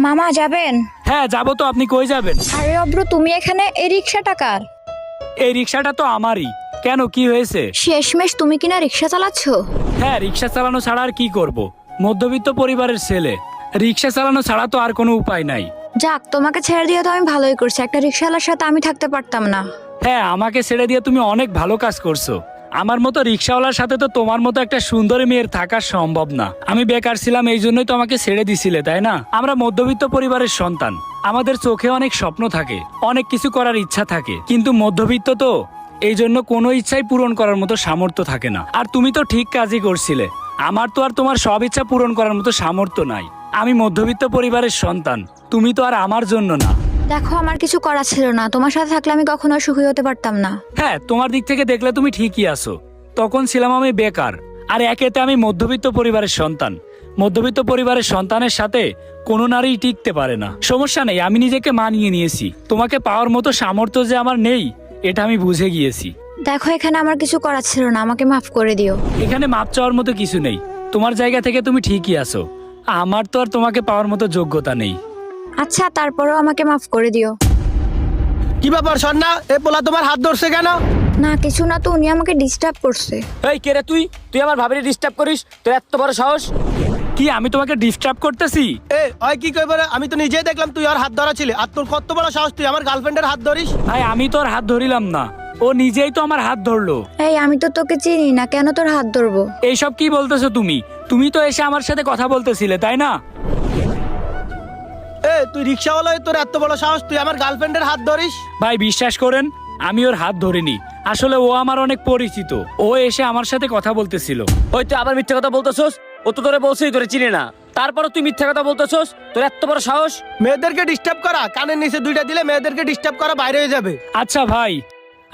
মামা যাবেন? হ্যাঁ যাবো তো, আপনি কই যাবেন? আরে অব্র, তুমি এখানে? এই রিক্সাটা কার? এই রিক্সাটা তো আমারই। কেন, কি হয়েছে? শেষমেশ তুমি কিনা রিক্সা চালাচ্ছ? হ্যাঁ, রিক্সা চালানো ছাড়া আর কি করব? মধ্যবিত্ত পরিবারের ছেলে, রিক্সা চালানো ছাড়া তো আর কোনো উপায় নাই। যাক, তোমাকে ছেড়ে দিয়ে তো আমি ভালোই করছি, একটা রিক্সাওয়ালার সাথে আমি থাকতে পারতাম না। হ্যাঁ, আমাকে ছেড়ে দিয়ে তুমি অনেক ভালো কাজ করছো। আমার মতো রিক্সাওয়ালার সাথে তো তোমার মতো একটা সুন্দরী মেয়ের থাকা সম্ভব না। আমি বেকার ছিলাম, এই জন্যই তো আমাকে ছেড়ে দিছিলে, তাই না? আমরা মধ্যবিত্ত পরিবারের সন্তান, আমাদের চোখে অনেক স্বপ্ন থাকে, অনেক কিছু করার ইচ্ছা থাকে, কিন্তু মধ্যবিত্ত তো, এই জন্য কোনো ইচ্ছাই পূরণ করার মতো সামর্থ্য থাকে না। আর তুমি তো ঠিক কাজই করছিলে। আমার তো আর তোমার সব ইচ্ছা পূরণ করার মতো সামর্থ্য নাই। আমি মধ্যবিত্ত পরিবারের সন্তান, তুমি তো আর আমার জন্য না। দেখো, আমার কিছু করা ছিল না, তোমার সাথে থাকলে আমি কখনো সুখী হতে পারতাম না। হ্যাঁ, তোমার দিক থেকে দেখলে তুমি ঠিকই আছো। তখন ছিলাম আমি বেকার, আর একেতে আমি মধ্যবিত্ত পরিবারের সন্তান। মধ্যবিত্ত পরিবারের সন্তানের সাথে কোনো নারী টিকতে পারে না। সমস্যা নেই, আমি নিজেকে মানিয়ে নিয়েছি। তোমাকে পাওয়ার মতো সামর্থ্য যে আমার নেই, এটা আমি বুঝে গিয়েছি। দেখো, এখানে আমার কিছু করা ছিল না, আমাকে মাফ করে দিও। এখানে মাপ চাওয়ার মতো কিছু নেই। তোমার জায়গা থেকে তুমি ঠিকই আছো, আমার তো আর তোমাকে পাওয়ার মতো যোগ্যতা নেই। আচ্ছা, তারপরেও আমাকে মাফ করে দিও। কি ব্যাপার সন্না, এ পোলা তোমার হাত ধরছে কেন? না কিছু না, তো উনি আমাকে ডিস্টার্ব করছে। এই কে রে তুই? তুই আমার ভাবিরে ডিস্টার্ব করিস? তোর এত বড় সাহস? কি, আমি তোমাকে ডিস্টার্ব করতেছি? এ ওই কি কইবে রে? আমি তো নিজেই দেখলাম তুই আর হাত ধরা ছিলে। আর তোর কত বড় সাহস, তুই আমার গার্লফ্রেন্ডের হাত ধরিস? ভাই, আমি তো আর হাত ধরিলাম না, ও নিজেই তো আমার হাত ধরলো। এই, আমি তো তোকে চিনি না, কেন তোর হাত ধরবো? এইসব কি বলতেছো তুমি? তুমি তো এসে আমার সাথে কথা বলতেছিলে, তাই না? এ তুই রিক্সাওয়ালা হয়ে তোর এত বড় সাহস, তুই আমার গার্লফ্রেন্ডের হাত ধরিস? ভাই বিশ্বাস করেন, আমি ওর হাত ধরিনি। আসলে ও আমার অনেক পরিচিত, ও এসে আমার সাথে কথা বলতেছিল। ওই তুই আবার মিথ্যা কথা বলতেছস? ও তো তোরে বলছেই তোরে চিনে না, তারপরও তুই মিথ্যা কথা বলতেছস? তোর এত বড় সাহস? মেয়েদেরকে ডিস্টার্ব করা, কানের নিচে দুইটা দিলে মেয়েদেরকে ডিস্টার্ব করা বাইরে হয়ে যাবে। আচ্ছা ভাই,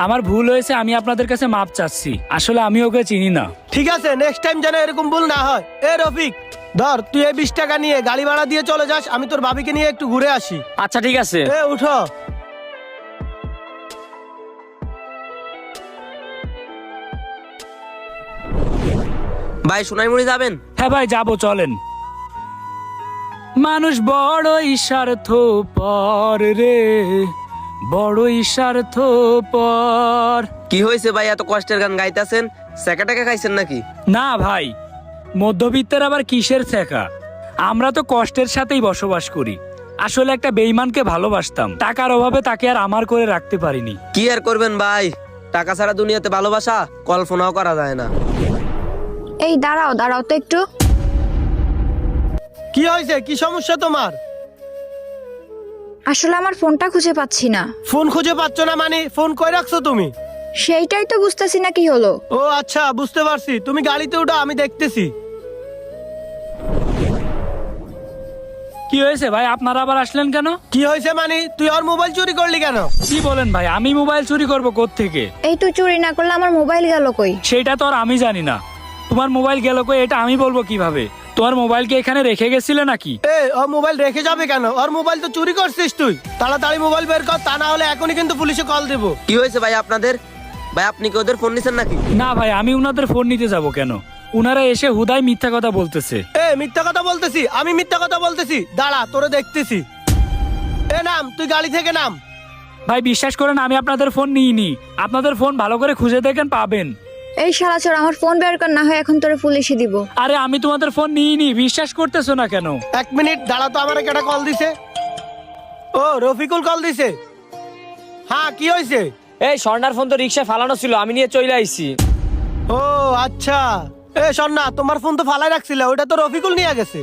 আমার ভুল হয়েছে, আমি আপনাদের কাছে মাপ চাচ্ছি। আসলে আমি ওকে চিনি না। ঠিক আছে, নেক্সট টাইম যেন এরকম ভুল না হয়। এ রফিক, ধর তুই এই 20 টাকা নিয়ে গাড়ি ভাড়া দিয়ে চলে যাস, আমি তোর ভাবিকে নিয়ে একটু ঘুরে আসি। আচ্ছা ঠিক আছে। এ উঠো। ভাই সোনাইমুড়ি যাবেন? হ্যাঁ ভাই, যাবো, চলেন। মানুষ বড়ই স্বার্থপর রে, বড়ই স্বার্থপর। কি হয়েছে ভাই, এত কষ্টের গান গাইতেছেন? সেকা টাকা খাইছেন নাকি? না ভাই, মধ্যবিত্তের আবার কিসের ছেকা? আমরা তো কষ্টের সাথেই বসবাস করি। আসলে একটা বেঈমানকে ভালোবাসতাম, টাকার অভাবে তাকে আর আমার করে রাখতে পারিনি। কি আর করবেন ভাই, টাকা ছাড়া দুনিয়াতে ভালোবাসা কল্পনাও করা যায় না। এই দাঁড়াও দাঁড়াও তো একটু। কি হয়েছে, কি সমস্যা তোমার? আসলে আমার ফোনটা খুঁজে পাচ্ছি না। ফোন খুঁজে পাচ্ছ না মানে? ফোন কই রাখছো তুমি? সেইটাই তো বুঝতেছি না কি হলো। ও আচ্ছা, বুঝতে পারছি। তুমি গাড়িতে উঠো, আমি দেখতেছি। কি হয়েছে ভাই, আপনারা আবার আসলেন কেন? কি হয়েছে মানে? তুই আর মোবাইল চুরি করলি কেন? কি বলেন ভাই, আমি মোবাইল চুরি করবো কোত্থেকে? এই তুই চুরি না করলে আমার মোবাইল গেল কই? সেটা তো আর আমি জানি না। তোমার মোবাইল গেল কই এটা আমি বলবো কিভাবে? তোমার মোবাইলকে এখানে রেখে গেছিলে নাকি? এ ও মোবাইল রেখে যাবে কেন? ওর মোবাইল তো চুরি করছিস তুই। তাড়াতাড়ি মোবাইল বের কর, তা না হলে এখনই কিন্তু পুলিশে কল দেবো। কি হয়েছে ভাই আপনাদের? ভাই আপনি কি ওদের ফোন নিছেন নাকি? না ভাই, আমি উনাদের ফোন নিতে যাব কেন? উনারা এসে হুদাই মিথ্যা কথা বলতেছে। এ মিথ্যা কথা বলতেছি? আমি মিথ্যা কথা বলতেছি? দাঁড়া, তোরে দেখতেছি। এ নাম, তুই গাড়ি থেকে নাম। ভাই বিশ্বাস করেন, আমি আপনাদের ফোন নিইনি। আপনাদের ফোন ভালো করে খুঁজে দেখেন, পাবেন। এই শালাচোর, আমার ফোন বের কর, না হয় এখন তোরে পুলিশে দিব। আরে আমি তোমাদের ফোন নিইনি, বিশ্বাস করতেছো না কেন? 1 মিনিট দাঁড়া তো, আমার একটা কল দিছে। ও রফিকুল কল দিছে। হ্যাঁ, কি হয়েছে? এই স্বর্ণার ফোন তো রিক্সা ফালানো ছিল, আমি নিয়ে চলে আইছি। ও আচ্ছা। এ সন্না, তোমার ফোন তো ফালাই রাখছিল, ওটা তো রফিকুল নিয়ে গেছে।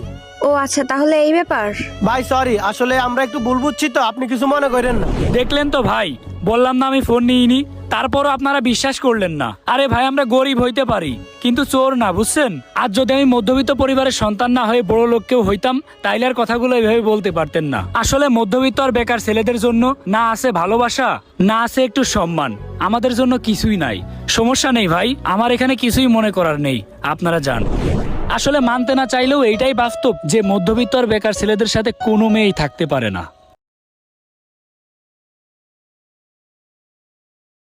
ও আচ্ছা, তাহলে এই ব্যাপার। ভাই সরি, আসলে আমরা একটু ভুল বুঝছি তো, আপনি কিছু মনে করেন না। দেখলেন তো ভাই, বললাম না আমি ফোন নিইনি, তারপরও আপনারা বিশ্বাস করলেন না। আরে ভাই, আমরা গরিব হইতে পারি কিন্তু চোর না, বুঝছেন? আজ যদি আমি মধ্যবিত্ত পরিবারের সন্তান না হয়ে বড় লোক কেউ হইতাম, তাইলে আর কথাগুলো এইভাবে বলতে পারতেন না। আসলে মধ্যবিত্ত আর বেকার ছেলেদের জন্য না আছে ভালোবাসা, না আছে একটু সম্মান। আমাদের জন্য কিছুই নাই। সমস্যা নেই ভাই, আমার এখানে কিছুই মনে করার নেই, আপনারা যান। আসলে মানতে না চাইলেও এইটাই বাস্তব যে মধ্যবিত্ত আর বেকার ছেলেদের সাথে কোনো মেয়েই থাকতে পারে না।